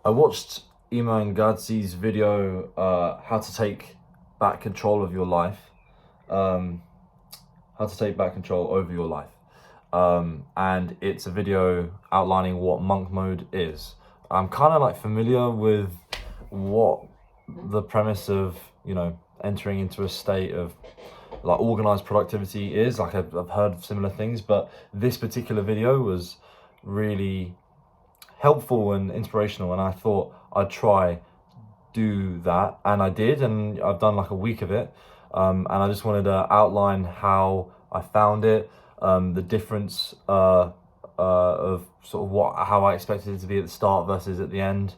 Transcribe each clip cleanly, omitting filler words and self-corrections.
I watched Iman Gadzhi's video, how to take back control of your life, um, how to take back control over your life. And it's a video outlining what monk mode is. I'm kind of like familiar with what the premise of, entering into a state of like organized productivity is. Like I've heard of similar things, but this particular video was really helpful and inspirational, and I thought I'd try do that, and I did, and I've done like a week of it, and I just wanted to outline how I found it, the difference of sort of how I expected it to be at the start versus at the end,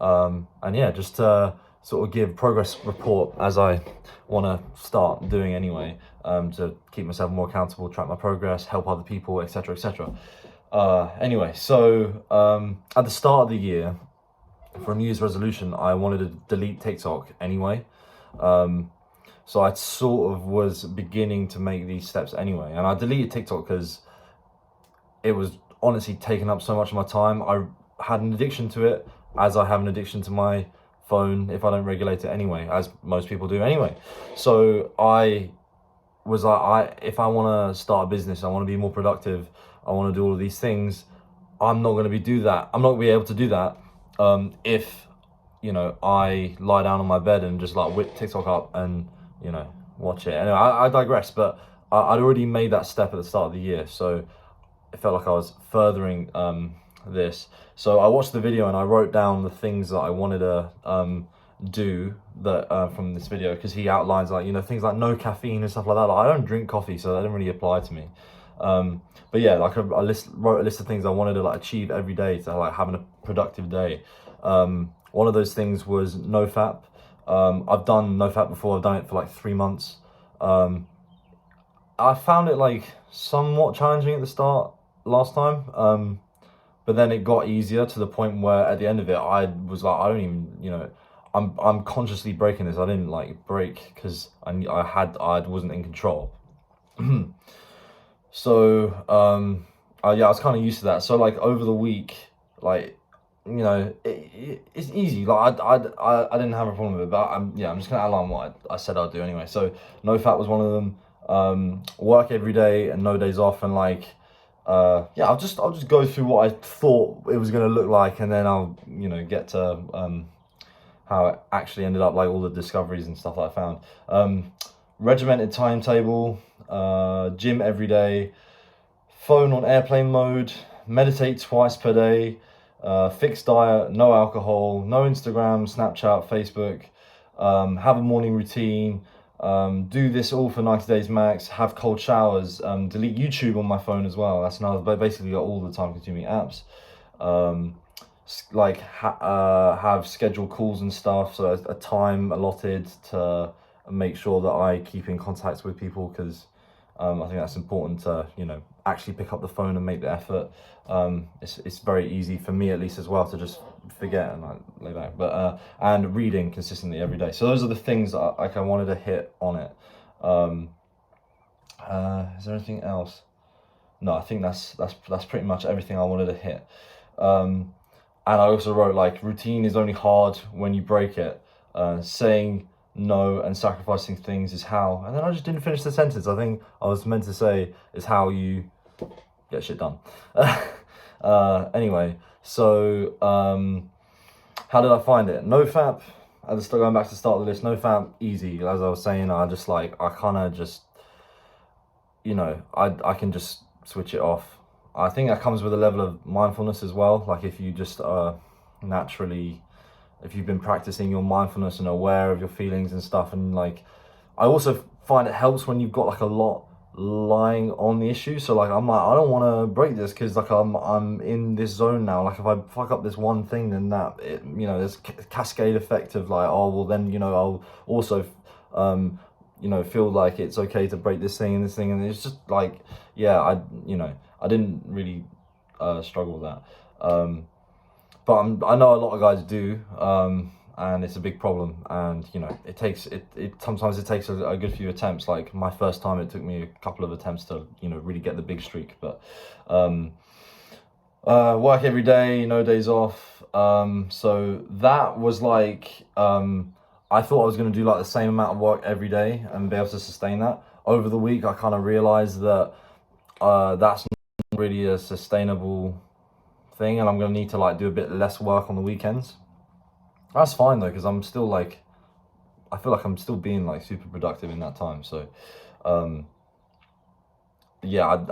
and yeah, just sort of give progress report as I want to start doing anyway, to keep myself more accountable, track my progress, help other people, etc., etc. Anyway, so at the start of the year, for a New Year's resolution, I wanted to delete TikTok anyway. So I sort of was beginning to make these steps anyway. And I deleted TikTok because it was honestly taking up so much of my time. I had an addiction to it, as I have an addiction to my phone if I don't regulate it anyway, as most people do anyway. So I was like, if I want to start a business, I want to be more productive, I want to do all of these things, I'm not going to do that. I'm not going to be able to do that if, I lie down on my bed and just like whip TikTok up and, watch it. Anyway, I digress, but I'd already made that step at the start of the year. So it felt like I was furthering this. So I watched the video and I wrote down the things that I wanted to do that from this video, because he outlines like, things like no caffeine and stuff like that. Like, I don't drink coffee, so that didn't really apply to me. But yeah, like I wrote a list of things I wanted to like achieve every day to like having a productive day. One of those things was NoFap. I've done NoFap before. I've done it for like 3 months. I found it like somewhat challenging at the start last time. But then it got easier to the point where at the end of it, I was like, I don't even, I'm consciously breaking this. I didn't like break because I wasn't in control. So yeah, I was kind of used to that. So like over the week, like, it's easy. Like I didn't have a problem with it, but I'm just gonna outline what I said I'd do anyway. So no fat was one of them. Work every day and no days off, and like yeah, I'll just go through what I thought it was gonna look like, and then I'll get to how it actually ended up, like all the discoveries and stuff that I found. Regimented timetable, gym every day, phone on airplane mode, meditate twice per day, fixed diet, no alcohol, no Instagram, Snapchat, Facebook, have a morning routine, do this all for 90 days max, have cold showers, delete YouTube on my phone as well. That's another, but basically got all the time consuming apps. Have scheduled calls and stuff, so a time allotted to make sure that I keep in contact with people, because I think that's important to actually pick up the phone and make the effort. It's very easy for me, at least as well, to just forget and like lay back. But and reading consistently every day. So those are the things that I wanted to hit on it. Is there anything else? No, I think that's pretty much everything I wanted to hit. And I also wrote like, routine is only hard when you break it. Saying no and sacrificing things is how. And then I just didn't finish the sentence. I think I was meant to say is how you get shit done. Anyway, so how did I find it? NoFap. Going back to the start of the list. NoFap, easy. As I was saying, I kind of just, I can just switch it off. I think that comes with a level of mindfulness as well. Like if you just naturally, if you've been practicing your mindfulness and aware of your feelings and stuff, and like, I also find it helps when you've got like a lot lying on the issue. So like, I'm like, I don't want to break this because like I'm in this zone now. Like if I fuck up this one thing, then there's a cascade effect of like, oh well, then I'll also feel like it's okay to break this thing and this thing, and it's just like, yeah, I didn't really struggle with that, but I know a lot of guys do, and it's a big problem, and sometimes it takes a good few attempts. Like my first time, it took me a couple of attempts to really get the big streak, but Work every day, no days off. So that was like, I thought I was going to do like the same amount of work every day and be able to sustain that. Over the week, I kind of realized that that's not really a sustainable thing, and I'm going to need to like do a bit less work on the weekends. That's fine though, because I'm still like, I feel like I'm still being like super productive in that time. So, um, yeah,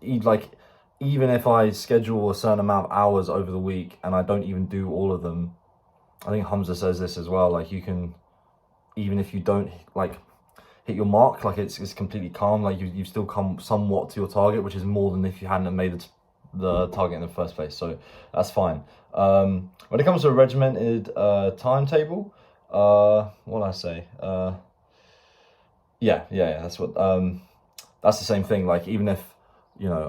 like, even if I schedule a certain amount of hours over the week and I don't even do all of them, I think Hamza says this as well. Like, you can, even if you don't like hit your mark, like it's completely calm. Like you've still come somewhat to your target, which is more than if you hadn't have made the target in the first place. So that's fine. When it comes to a regimented timetable, what did I say? Yeah. That's the same thing. Like, even if,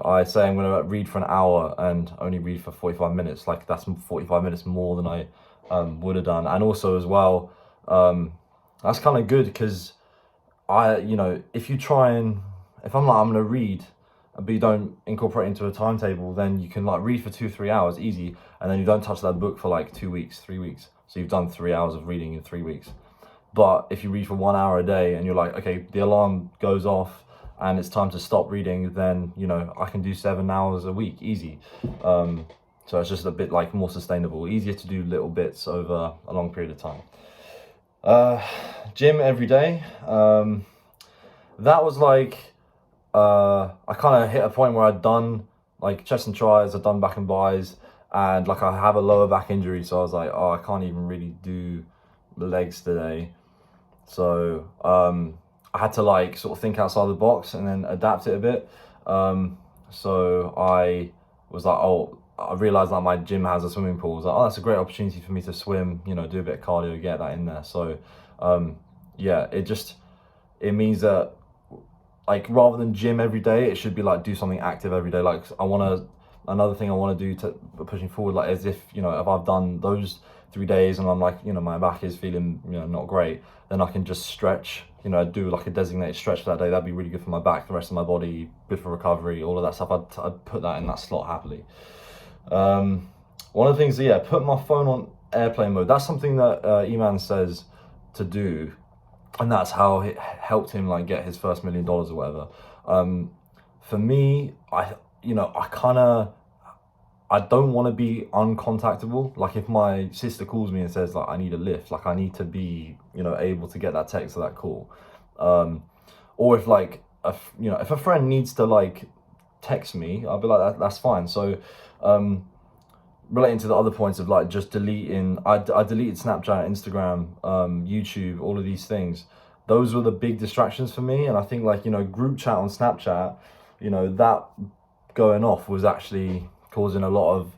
I say I'm gonna read for an hour and only read for 45 minutes, like that's 45 minutes more than I would have done. And also as well, that's kind of good because if you try and, if I'm like, I'm gonna read, but you don't incorporate into a timetable, then you can like read for 2-3 hours easy, and then you don't touch that book for like 2 weeks, 3 weeks. So you've done 3 hours of reading in 3 weeks. But if you read for 1 hour a day and you're like, okay, the alarm goes off and it's time to stop reading, then, I can do 7 hours a week, easy. So it's just a bit like more sustainable, easier to do little bits over a long period of time. Gym every day. That was like, I kind of hit a point where I'd done like chest and tries, I'd done back and buys, and like I have a lower back injury, so I was like, oh, I can't even really do the legs today. So I had to like sort of think outside the box and then adapt it a bit. So I was like, oh, I realized that my gym has a swimming pool. I was like, oh, that's a great opportunity for me to swim, do a bit of cardio, get that in there. So yeah, it means that, like, rather than gym every day, it should be like do something active every day. Like, another thing I want to do to pushing forward, like, as if, if I've done those 3 days and I'm like, my back is feeling, not great, then I can just stretch, do like a designated stretch for that day. That'd be really good for my back, the rest of my body, good for recovery, all of that stuff. I'd put that in that slot happily. One of the things, yeah, put my phone on airplane mode. That's something that Iman says to do, and that's how it helped him like get his first $1 million or whatever. For me, I don't want to be uncontactable. Like, if my sister calls me and says like I need a lift, like I need to be able to get that text or that call. Or if like if a friend needs to like text me, I'll be like, that's fine. So relating to the other points of like just deleting, I deleted Snapchat, Instagram, YouTube, all of these things. Those were the big distractions for me. And I think like, group chat on Snapchat, that going off was actually causing a lot of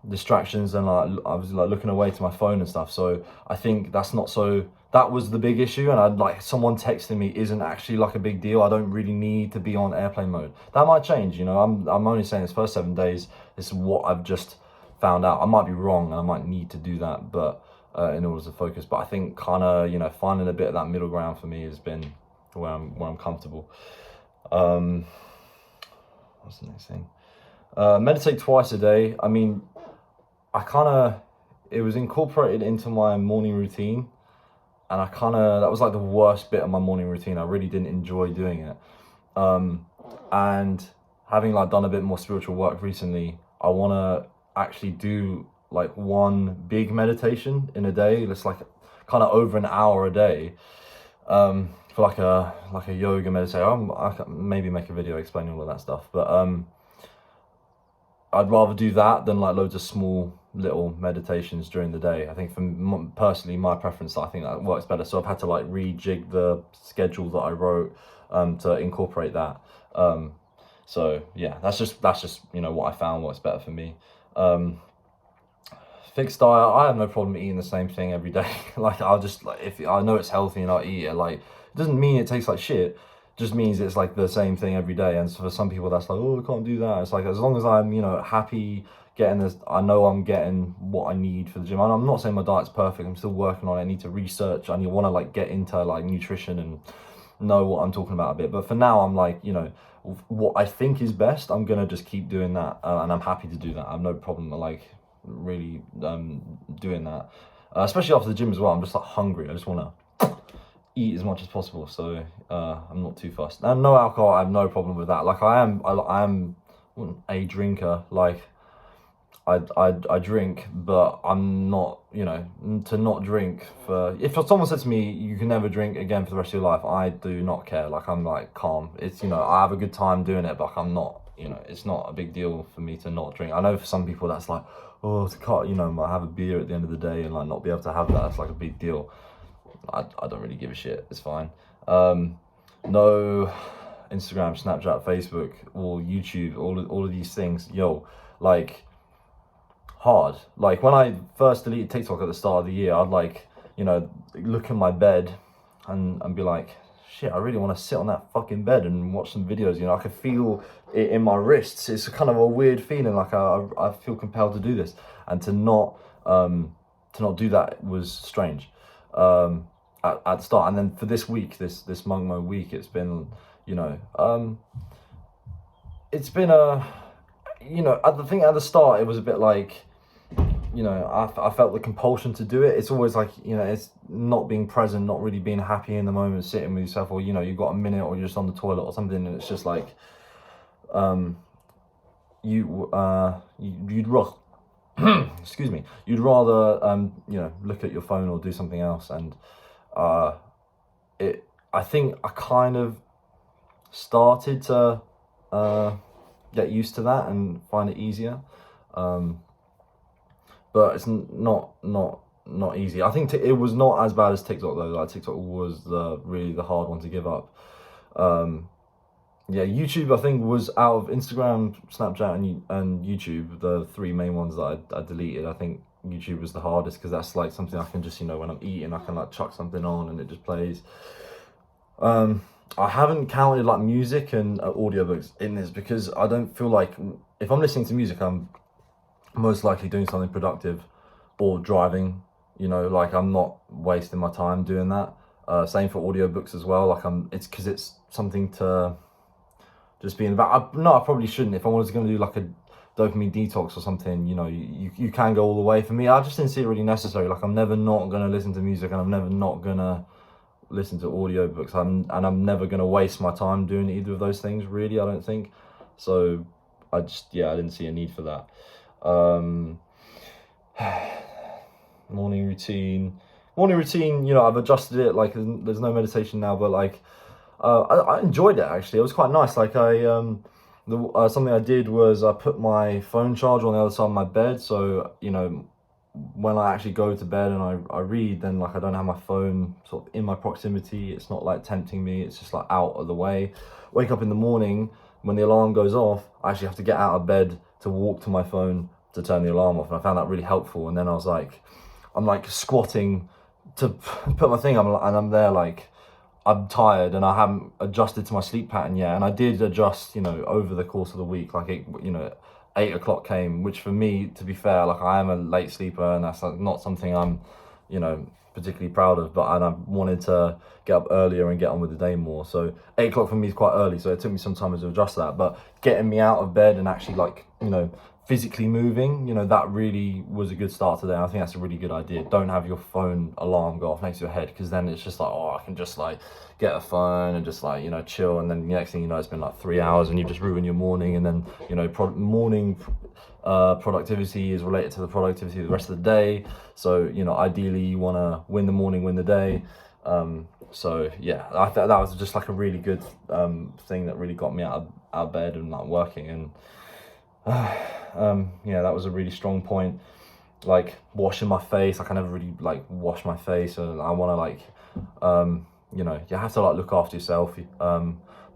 distractions, and like I was like looking away to my phone and stuff. So I think that was the big issue. And I'd like, someone texting me isn't actually like a big deal. I don't really need to be on airplane mode. That might change, I'm only saying this first 7 days, this is what I've just found out. I might be wrong and I might need to do that, but in order to focus. But I think kind of, finding a bit of that middle ground for me has been where I'm comfortable. What's the next thing? Meditate twice a day. I mean, it was incorporated into my morning routine, and that was like the worst bit of my morning routine. I really didn't enjoy doing it. And having like done a bit more spiritual work recently, I want to actually do like one big meditation in a day. It's like kind of over an hour a day, for like a yoga meditation. I can maybe make a video explaining all of that stuff, but I'd rather do that than like loads of small little meditations during the day. I think personally, my preference, I think that works better. So I've had to like rejig the schedule that I wrote to incorporate that. So yeah, that's just what I found works better for me. Fixed diet, I have no problem eating the same thing every day. Like, I'll just, like, if I know it's healthy and I'll eat it, like, it doesn't mean it tastes like shit, just means it's like the same thing every day. And so for some people that's like, oh, I can't do that. It's like, as long as I'm happy getting this, I know I'm getting what I need for the gym. And I'm not saying my diet's perfect, I'm still working on it. I need to research, I want to like get into like nutrition and know what I'm talking about a bit. But for now, I'm like, you know, what I think is best, I'm gonna just keep doing that, and I'm happy to do that. I have no problem like really doing that, especially after the gym as well. I'm just like hungry. I just want to eat as much as possible, so I'm not too fussed. And no alcohol, I have no problem with that. Like I am a drinker. Like I drink, but I'm not, you know, to not drink for, if someone said to me, you can never drink again for the rest of your life, I do not care. Like I'm like calm. It's, you know, I have a good time doing it, but I'm not, you know, it's not a big deal for me to not drink. I know for some people that's like, oh, to cut, you know, I have a beer at the end of the day and like not be able to have that, that's like a big deal. I don't really give a shit. It's fine. No Instagram, Snapchat, Facebook, or YouTube, all of these things. Yo, like hard. Like when I first deleted TikTok at the start of the year, I'd like, you know, look in my bed and be like, shit, I really want to sit on that fucking bed and watch some videos. You know, I could feel it in my wrists. It's kind of a weird feeling. Like I feel compelled to do this, and to not do that was strange. At the start, and then for this week, this Monk Mode week, it's been, you know, it's been a, you know, at the start, it was a bit like, you know, I felt the compulsion to do it. It's always like, you know, it's not being present, not really being happy in the moment, sitting with yourself, or, you know, you've got a minute, or you're just on the toilet or something, and it's just like, you'd rather, excuse me, you'd rather, you know, look at your phone or do something else, and I think I kind of started to get used to that and find it easier, but it's not easy. I think it was not as bad as TikTok though. Like TikTok was really the hard one to give up. Yeah, YouTube I think was, out of Instagram, Snapchat, and YouTube, the three main ones that I deleted. I think YouTube was the hardest, because that's like something I can just, you know, when I'm eating, I can like chuck something on and it just plays. I haven't counted like music and audiobooks in this, because I don't feel like, if I'm listening to music, I'm most likely doing something productive or driving, you know, like I'm not wasting my time doing that. Same for audiobooks as well. Like it's because it's something to just be in about. No, I probably shouldn't. If I was going to do like a dopamine detaux or something, you know, you can go all the way. For me, I just didn't see it really necessary. Like I'm never not going to listen to music, and I'm never not going to listen to audiobooks. I'm never going to waste my time doing either of those things, really, I don't think. So I didn't see a need for that. Morning routine, you know, I've adjusted it. Like there's no meditation now, but like I enjoyed it actually. It was quite nice. Like something I did was I put my phone charger on the other side of my bed, so, you know, when I actually go to bed and I read, then like I don't have my phone sort of in my proximity. It's not like tempting me, it's just like out of the way. Wake up in the morning, when the alarm goes off, I actually have to get out of bed to walk to my phone to turn the alarm off, and I found that really helpful. And then I was like, I'm like squatting to put my thing on, and I'm there like, I'm tired and I haven't adjusted to my sleep pattern yet. And I did adjust, you know, over the course of the week. Like you know, 8 o'clock came, which for me, to be fair, like I am a late sleeper, and that's like not something I'm, you know, particularly proud of, and I wanted to get up earlier and get on with the day more. So 8 o'clock for me is quite early, so it took me some time to adjust that. But getting me out of bed and actually, like, you know, physically moving, you know, that really was a good start to the day. I think that's a really good idea. Don't have your phone alarm go off next to your head, because then it's just like, oh, I can just like get a phone and just like, you know, chill, and then the next thing you know, it's been like 3 hours and you've just ruined your morning. And then, you know, morning productivity is related to the productivity of the rest of the day. So, you know, ideally you want to win the morning, win the day. So yeah, I thought that was just like a really good thing that really got me out of bed and like working. And yeah, that was a really strong point. Like washing my face, like I never really like wash my face, and I want to like you know, you have to like look after yourself. Me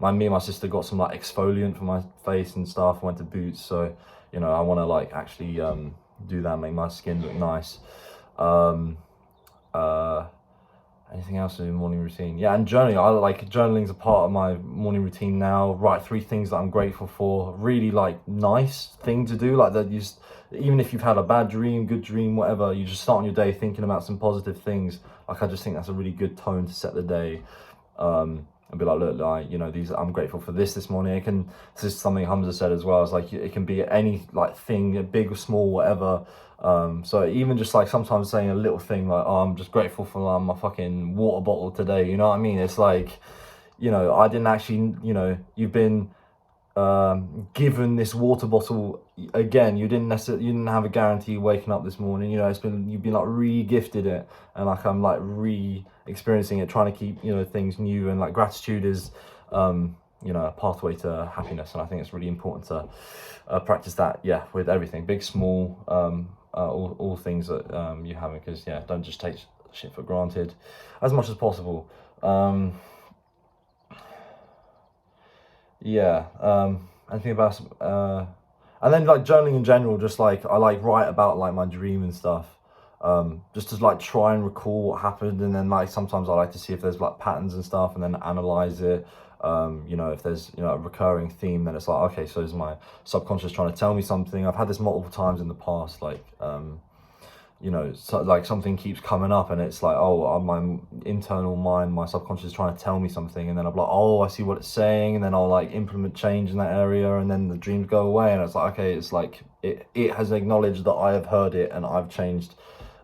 and my sister got some like exfoliant for my face and stuff. Went to Boots, so, you know, I want to like actually do that, make my skin look nice. Anything else in the morning routine? Yeah, and journaling. I like journaling's a part of my morning routine now. Write 3 things that I'm grateful for. Really like nice thing to do. Like that, even if you've had a bad dream, good dream, whatever, you just start on your day thinking about some positive things. Like I just think that's a really good tone to set the day. and be like, look, like, you know, I'm grateful for this morning. This is something Hamza said as well. It's like, it can be any like thing, big or small, whatever. So even just like sometimes saying a little thing like, oh, I'm just grateful for my fucking water bottle today. You know what I mean? It's like, you know, I didn't actually, you know, you've been given this water bottle again. You didn't have a guarantee waking up this morning. You know, you've been like re-gifted it, and like I'm like re-experiencing it, trying to keep, you know, things new. And like gratitude is you know, a pathway to happiness, and I think it's really important to practice that, yeah, with everything, big, small, all things that you have, because yeah, don't just take shit for granted as much as possible. Yeah, anything about and then like journaling in general, just like I like write about like my dream and stuff, just to like try and recall what happened, and then like sometimes I like to see if there's like patterns and stuff, and then analyze it. You know, if there's, you know, a recurring theme, then it's like, okay, so is my subconscious trying to tell me something? I've had this multiple times in the past, like you know, so like something keeps coming up, and it's like, oh, my internal mind, my subconscious is trying to tell me something, and then I'm like, oh, I see what it's saying, and then I'll like implement change in that area, and then the dreams go away, and it's like, okay, it's like it has acknowledged that I have heard it and I've changed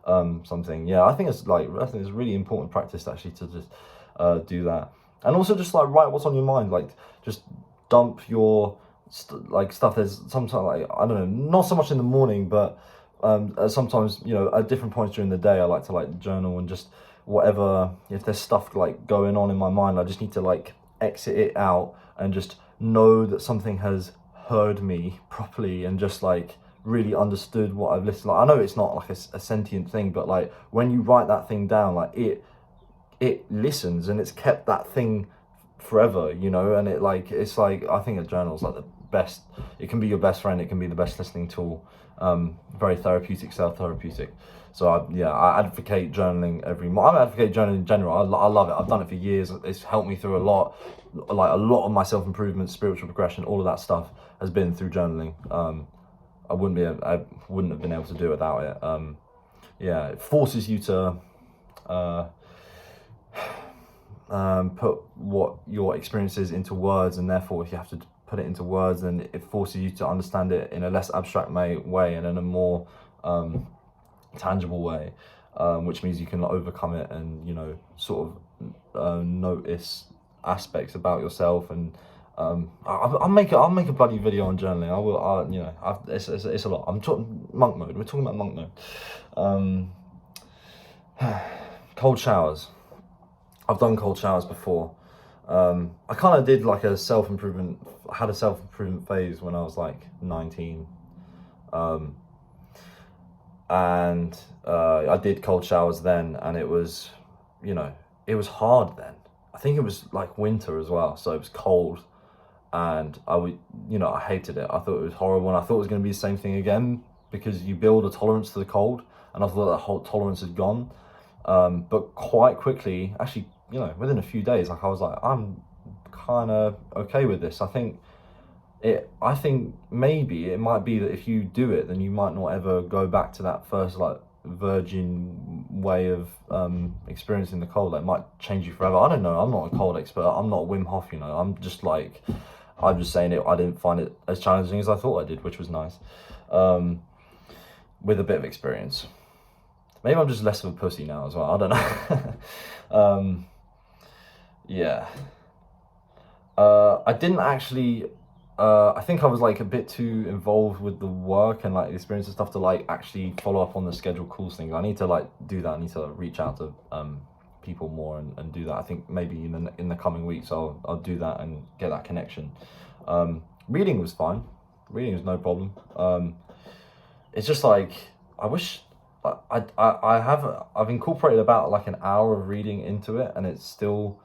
something. Yeah, I think it's really important practice actually to just do that, and also just like write what's on your mind, like just dump your like stuff. There's sometimes like, I don't know, not so much in the morning, but sometimes, you know, at different points during the day, I like to like journal, and just whatever, if there's stuff like going on in my mind, I just need to like exit it out and just know that something has heard me properly and just like really understood what I've listened. Like, I know it's not like a sentient thing, but like when you write that thing down, like it listens, and it's kept that thing forever, you know. And it's like I think a journal's like the best. It can be your best friend, it can be the best listening tool. Very therapeutic, self-therapeutic. So I advocate journaling I advocate journaling in general. I love it. I've done it for years. It's helped me through a lot. Like a lot of my self-improvement, spiritual progression, all of that stuff has been through journaling. I wouldn't have been able to do it without it. Yeah, it forces you to put what your experience is into words, and therefore if you have to put it into words, then it forces you to understand it in a less abstract way and in a more tangible way, which means you can overcome it and, you know, sort of notice aspects about yourself. And I'll make a bloody video on journaling. I will. You know, it's a lot. I'm talking monk mode. We're talking about monk mode. Cold showers. I've done cold showers before. I kind of did like I had a self-improvement phase when I was like 19. And I did cold showers then, and it was, you know, it was hard then. I think it was like winter as well, so it was cold, and I hated it. I thought it was horrible, and I thought it was going to be the same thing again, because you build a tolerance to the cold, and I thought that whole tolerance had gone. But quite quickly, actually, you know, within a few days, like I was like, I'm kind of okay with this. I think maybe it might be that if you do it, then you might not ever go back to that first like virgin way of experiencing the cold. That might change you forever. I don't know. I'm not a cold expert. I'm not Wim Hof, you know. I'm just saying it. I didn't find it as challenging as I thought I did, which was nice. With a bit of experience. Maybe I'm just less of a pussy now as well. I don't know. Yeah. I didn't actually. I think I was like a bit too involved with the work and like the experience and stuff to like actually follow up on the scheduled calls things. I need to like do that. I need to reach out to people more and do that. I think maybe in the coming weeks I'll do that and get that connection. Reading was fine. Reading was no problem. It's just like I wish. I've incorporated about like an hour of reading into it, and it's still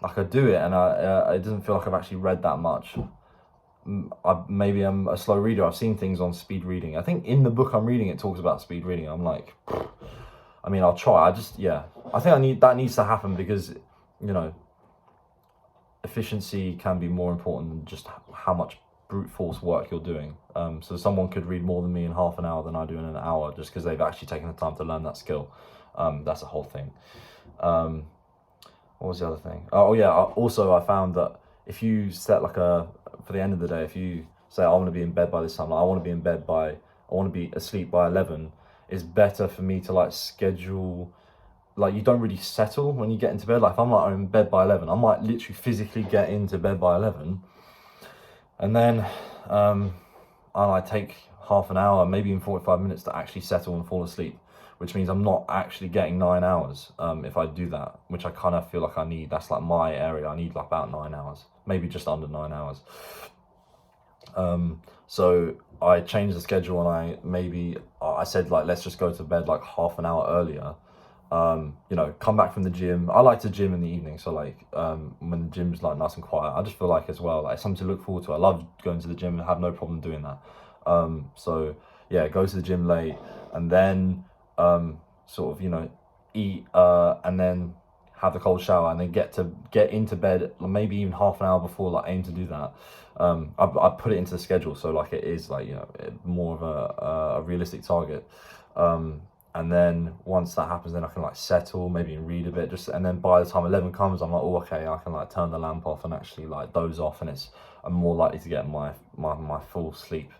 like I do it, and it doesn't feel like I've actually read that much. Maybe I'm a slow reader. I've seen things on speed reading. I think in the book I'm reading it talks about speed reading. I'm like, I mean, I'll try. I think that needs to happen, because, you know, efficiency can be more important than just how much brute force work you're doing. So someone could read more than me in half an hour than I do in an hour, just because they've actually taken the time to learn that skill. That's a whole thing. what was the other thing? Oh yeah, also I found that if you set like for the end of the day, if you say I want to be in bed by this time, like I want to be asleep by 11, it's better for me to like schedule, like you don't really settle when you get into bed. Like if I'm like in bed by 11, I might literally physically get into bed by 11, and then I like take half an hour, maybe even 45 minutes to actually settle and fall asleep, which means I'm not actually getting 9 hours if I do that, which I kind of feel like I need. That's like my area. I need like about 9 hours, maybe just under 9 hours. So I changed the schedule, and I said like, let's just go to bed like half an hour earlier. You know, come back from the gym. I like to gym in the evening, so like when the gym's like nice and quiet, I just feel like as well, like something to look forward to. I love going to the gym and have no problem doing that. So yeah, go to the gym late, and then sort of, you know, eat and then have the cold shower, and then get into bed maybe even half an hour before, like aim to do that. I put it into the schedule, so like it is like, you know, more of a realistic target. And then once that happens, then I can like settle, maybe read a bit, and then by the time 11 comes, I'm like, oh, okay, I can like turn the lamp off and actually like doze off, and I'm more likely to get my full sleep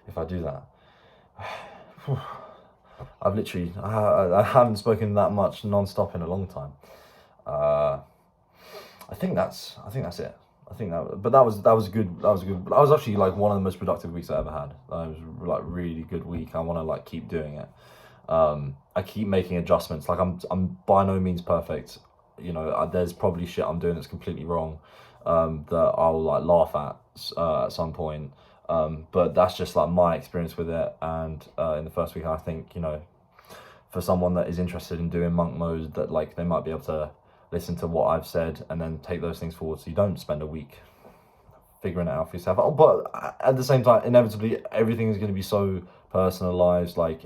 if I do that. I've literally, I haven't spoken that much non-stop in a long time. I think that's it. But that was good. That was actually like one of the most productive weeks I ever had. It was like really good week. I want to like keep doing it. I keep making adjustments. Like I'm by no means perfect. You know, there's probably shit I'm doing that's completely wrong, that I'll like laugh at some point. But that's just like my experience with it. And in the first week, I think, you know, for someone that is interested in doing monk mode, that like they might be able to listen to what I've said and then take those things forward, so you don't spend a week figuring it out for yourself. Oh, but at the same time, inevitably everything is going to be so personalized. Like,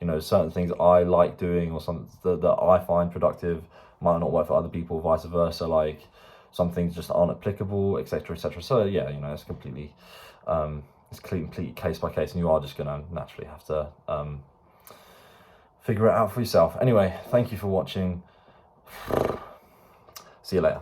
you know, certain things I like doing or something that I find productive might not work for other people, vice versa. Like some things just aren't applicable, etc., etc. So yeah, you know, it's completely case by case, and you are just gonna naturally have to figure it out for yourself. Anyway, thank you for watching. See you later.